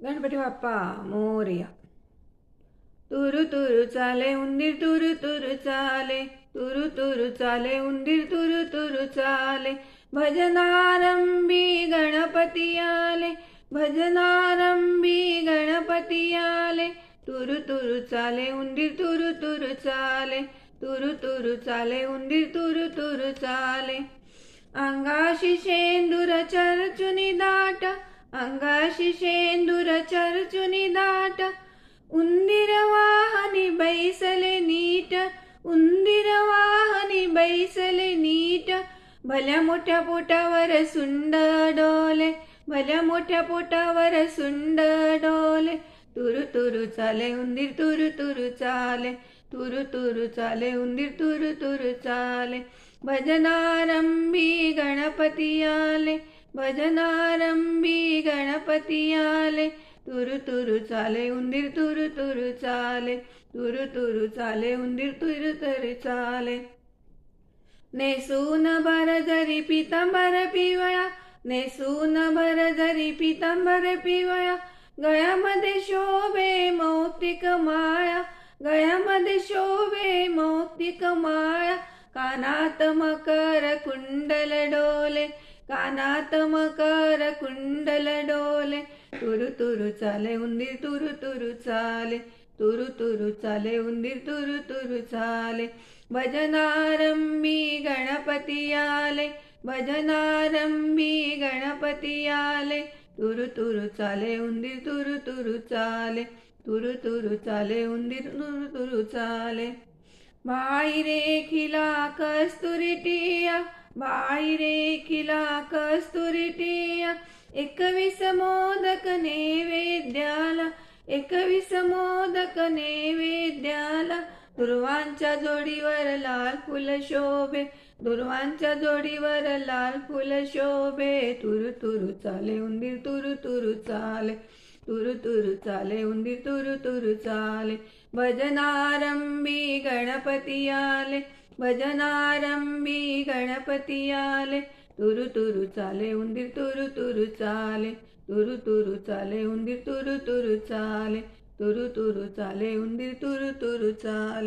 गणपती बाप्पा मोरया. तुरु तुरु चाले उंदीर तुरु तुरु चाले, तुरु तुरु चाले उंदीर तुरु तुरु चाले. भजनारंभी गणपती आले, भजनारंभी गणपती आले. तुरु तुरु चाले उंदीर तुरु तुरु चाले, तुरु तुरु चाले उंदीर तुरु तुरु चाले. अंगाशी शेंदूर चरचुनी दाट, अंगाशी शेंदूर चरचुनी दाट. उंदीर वाहनी बैसले नीट, उंदीर वाहनी बैसले नीट. भल्या मोठ्या पोटावर सुंड डोले, भल्या मोठ्या पोटावर सुंड डोले. तुरु तुरु चाले उंदीर तुरु तुरु चाले, तुरु तुरु चाले उंदीर तुरु तुरु चाले. भजनारंभी गणपती आले, भजनारंभी गणपती आले. तुरु तुरु चाले उंदीर तुरु तुरु चाले, तुरु तुरु चाले उंदीर तुरु तुरु चाले. नेसून भरजरी पितांबर पिवळा, नेसून भरजरी पितांबर पिवळा. गळ्यामध्ये शोभे मौक्तिक माळा, गळ्यामध्ये शोभे मौक्तिक माळा. कानात मकर कुंडल डोले, कानात मकर कुंडल डोले. तुरु तुरु चाले उंदीर तुरु तुरु चाले, तुरु तुरु चाले उंदीर तुरु तुरु चाले. भजनारंभी गणपती आले, भजनारंभी गणपती आले. तुरु तुरु चाले उंदीर तुरु तुरु चाले, तुरु तुरु चाले उंदीर तुरु तुरु चाले. बाई रे खिला कस्तुरी टिया, बाई रे खिला कस्तुरी टिया. 21 मोदक नैवेद्याला, 21 मोदक नैवेद्याला. दुर्वांच्या जोडीवर लाल फुल शोभे, दुर्वांच्या जोडीवर लाल फुल शोभे. तुरु तुरु चाले उंदीर तुरु तुरु चाले, तुरु तुरु चाले उंदीर तुरु तुरु चाले. भजनारंभी गणपती आले, भजनारंभी गणपती आले. तुरु तुरु चाले उंदीर तुरु तुरु चाले, तुरु तुरु चाले उंदीर तुरु तुरु चाले, तुरु तुरु चाले उंदीर तुरु तुरु चाले.